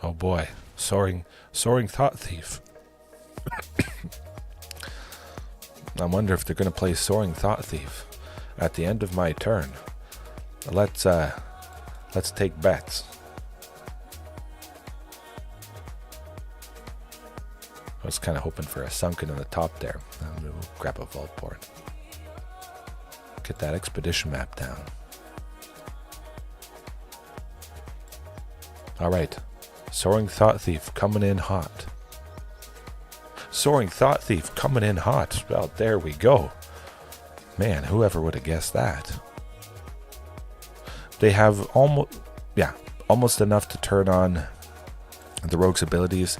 Oh boy. Soaring Thought Thief. I wonder if they're going to play Soaring Thought Thief at the end of my turn. Let's take bets. I was kind of hoping for a Sunken in the top there. We'll grab a Vaultborn. Get that Expedition Map down. Alright. Soaring Thought Thief coming in hot. Soaring Thought Thief coming in hot. Well, there we go. Man, whoever would have guessed that. They have almost enough to turn on the rogue's abilities.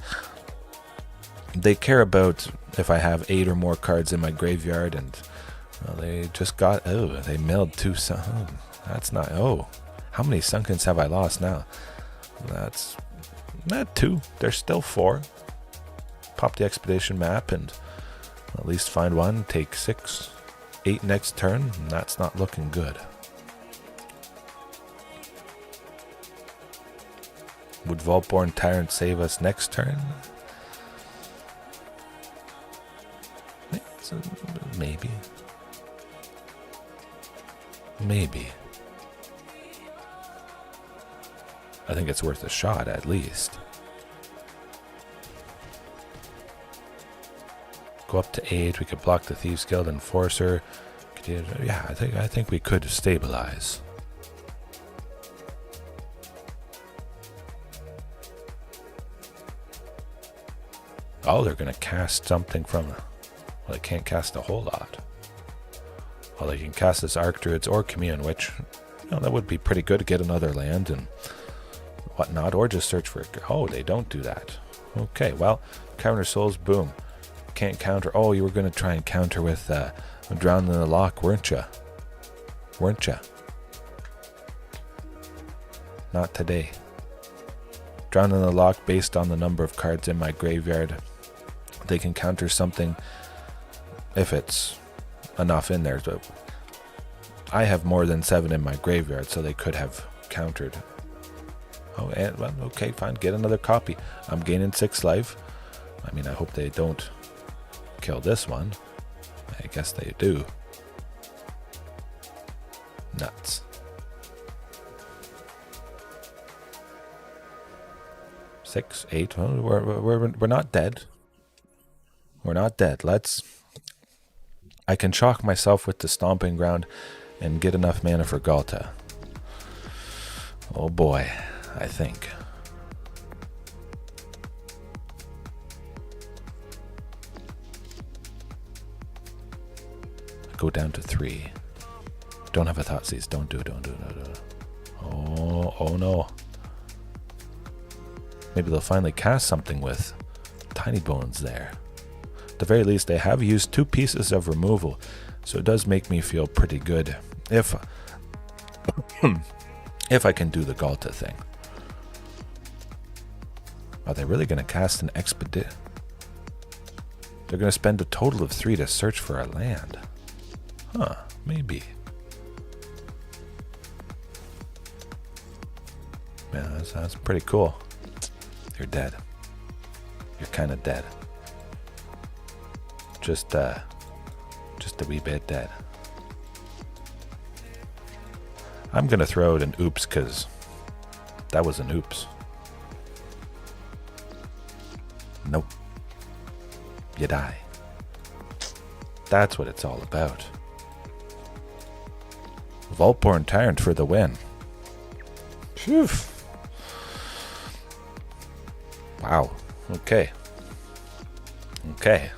They care about if I have 8 or more cards in my graveyard, and they just got, they milled 2. That's not, how many Sunkens have I lost now? That's not 2. There's still 4. Pop the Expedition Map and at least find 1. Take 6, 8 next turn. And that's not looking good. Would Vaultborn Tyrant save us next turn? Maybe. Maybe. I think it's worth a shot at least. Go up to 8. We could block the Thieves Guild Enforcer. Yeah, I think we could stabilize. Oh, they're going to cast something from... Well, they can't cast a whole lot. Well, they can cast this Archdruids or Commune, which, that would be pretty good to get another land and whatnot, or just search for it. Oh, they don't do that. Okay, well, Cavern of Souls, boom. Can't counter. Oh, you were going to try and counter with Drown in the Loch, weren't you? Weren't you? Not today. Drown in the Loch based on the number of cards in my graveyard. They can counter something if it's enough in there. So I have more than 7 in my graveyard, so they could have countered. Oh, and well, okay, fine. Get another copy. I'm gaining 6 life. I mean, I hope they don't kill this one. I guess they do. Nuts. Six, 8. Well, we're not dead. We're not dead. I can chalk myself with the Stomping Ground and get enough mana for Ghalta. Oh boy, I think. Go down to 3. Don't have a Thoughtseize. Don't do it. Oh no. Maybe they'll finally cast something with Tiny Bones there. At the very least, they have used 2 pieces of removal, so it does make me feel pretty good if I can do the Ghalta thing. Are they really going to cast an Expedit? They're going to spend a total of 3 to search for a land. Huh, maybe. Man, that's pretty cool. You're dead. You're kind of dead. Just a wee bit dead. I'm gonna throw out an oops because that was an oops. Nope. You die. That's what it's all about. Vaultborn Tyrant for the win. Phew. Wow. Okay. Okay.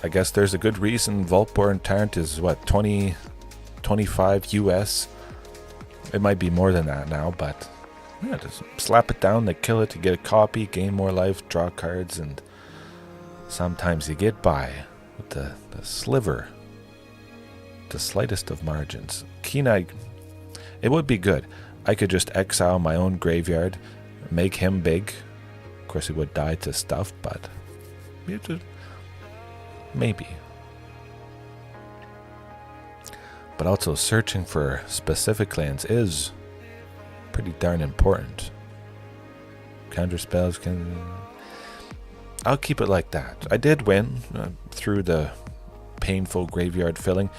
I guess there's a good reason Vaultborn Tyrant is what, 25 US? It might be more than that now, but yeah, just slap it down, they kill it, you get a copy, gain more life, draw cards, and sometimes you get by with the sliver, the slightest of margins. Keen-Eye, it would be good. I could just exile my own graveyard, make him big. Of course, he would die to stuff, but maybe. But also searching for specific lands is pretty darn important. Counter spells can... I'll keep it like that. I did win through the painful graveyard filling.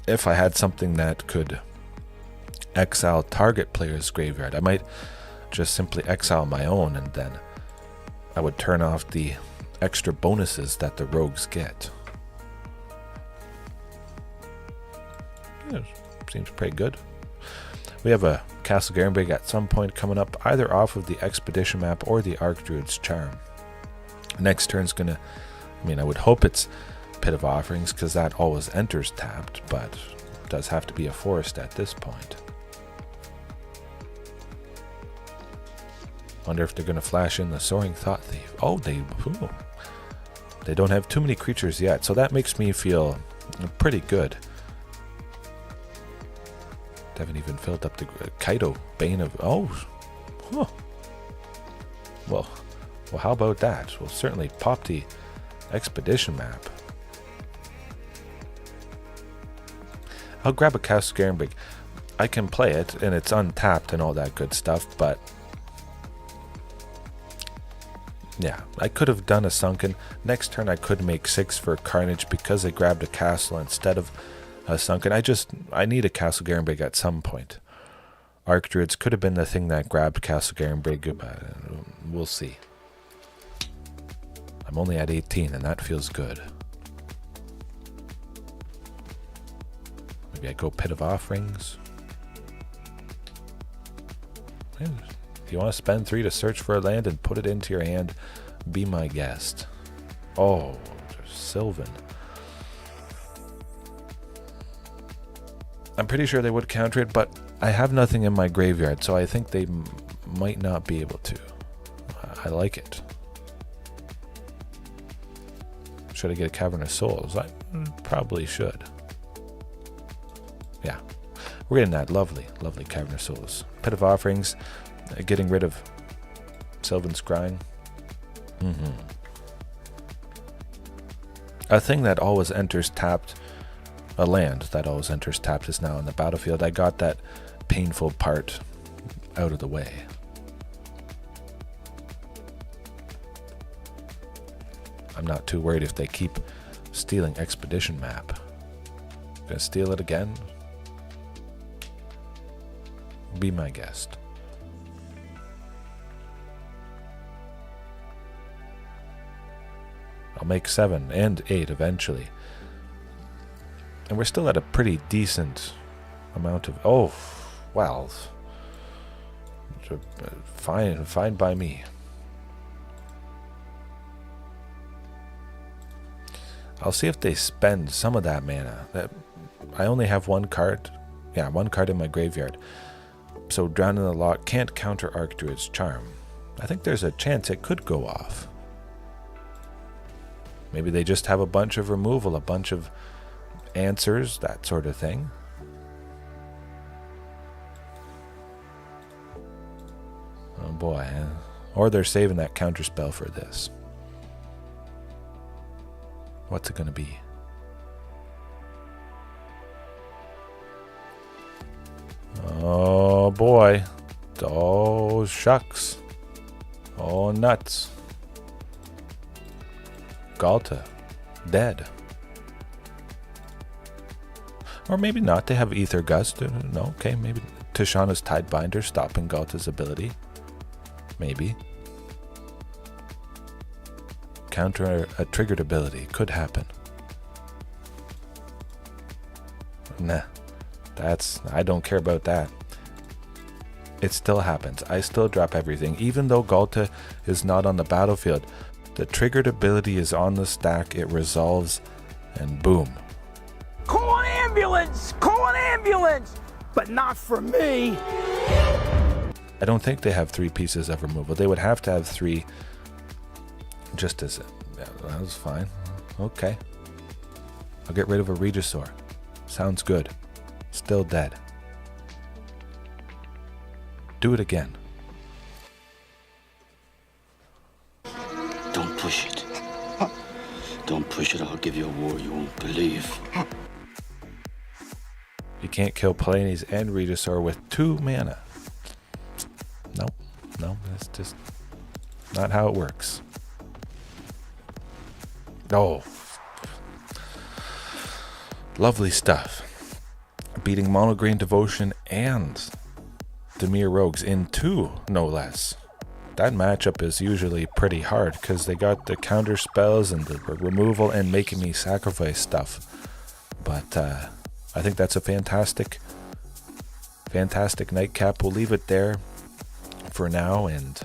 If I had something that could exile target player's graveyard, I might just simply exile my own, and then I would turn off the extra bonuses that the rogues get. Yeah, seems pretty good. We have a Castle Garenbrig at some point coming up, either off of the Expedition map or the Archdruid's Charm. Next turn's gonna, I would hope it's Pit of Offerings, because that always enters tapped, but it does have to be a forest at this point. Wonder if they're gonna flash in the Soaring Thought Thief. Oh, they don't have too many creatures yet, so that makes me feel pretty good. They haven't even filled up the Kaido Bane of... Oh! Huh. Well, how about that? We'll certainly pop the Expedition map. I'll grab a Castle Garenbrig. I can play it, and it's untapped and all that good stuff, but... yeah, I could have done a Sunken. Next turn I could make 6 for Carnage because I grabbed a castle instead of a Sunken. I need a Castle Garenbrig at some point. Archdruids could have been the thing that grabbed Castle Garenbrig, but we'll see. I'm only at 18 and that feels good. Maybe I go Pit of Offerings. If you want to spend 3 to search for a land and put it into your hand, be my guest. Oh, Sylvan. I'm pretty sure they would counter it, but I have nothing in my graveyard, so I think they might not be able to. I like it. Should I get a Cavern of Souls? I probably should. Yeah, we're getting that lovely, lovely Cavern of Souls. Pit of Offerings, getting rid of Sylvan Scrying. A thing that always enters tapped, a land that always enters tapped, is now on the battlefield. I got that painful part out of the way. I'm not too worried if they keep stealing Expedition map. Gonna steal it again? Be my guest. I'll make 7 and 8 eventually. And we're still at a pretty decent amount of... oh, well. Fine by me. I'll see if they spend some of that mana. I only have 1 card. Yeah, 1 card in my graveyard. So Drown in the Lock can't counter Archdruid's Charm. I think there's a chance it could go off. Maybe they just have a bunch of removal, a bunch of answers, that sort of thing. Oh boy. Or they're saving that counter spell for this. What's it gonna be? Oh boy. Oh shucks. Oh nuts. Ghalta. Dead. Or maybe not. They have Ether Gust. No, okay, maybe Tishana's Tidebinder stopping Ghalta's ability. Maybe. Counter a triggered ability. Could happen. Nah. I don't care about that. It still happens. I still drop everything. Even though Ghalta is not on the battlefield, the triggered ability is on the stack, it resolves, and boom. Call an ambulance! Call an ambulance! But not for me! I don't think they have 3 pieces of removal. They would have to have 3 just as... Yeah, that was fine. Okay. I'll get rid of a Regisaur. Sounds good. Still dead. Do it again. Don't push it. Don't push it, I'll give you a war you won't believe. You can't kill Palani's and Regisaur with 2 mana. Nope. No, that's just not how it works. Oh. Lovely stuff. Beating Mono Green Devotion and Dimir Rogues in 2, no less. That matchup is usually pretty hard because they got the counter spells and the removal and making me sacrifice stuff. But I think that's a fantastic nightcap. We'll leave it there for now, and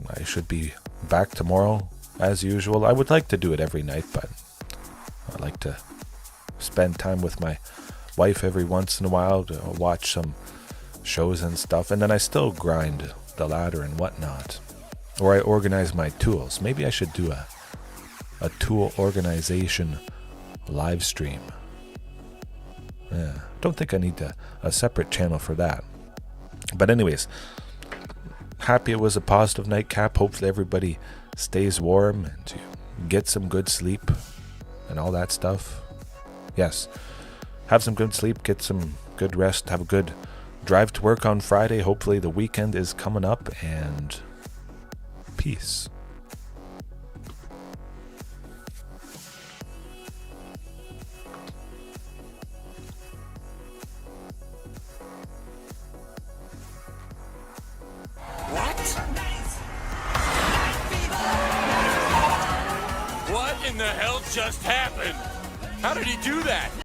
I should be back tomorrow as usual. I would like to do it every night, but I like to spend time with my wife every once in a while to watch some shows and stuff, and then I still grind the ladder and whatnot, or I organize my tools. Maybe I should do a tool organization live stream. Don't think I need a separate channel for that. But anyways, happy it was a positive nightcap. Hopefully everybody stays warm and you get some good sleep and all that stuff. Yes, have some good sleep, get some good rest, have a good drive to work on Friday. Hopefully the weekend is coming up, and peace. What in the hell just happened? How did he do that?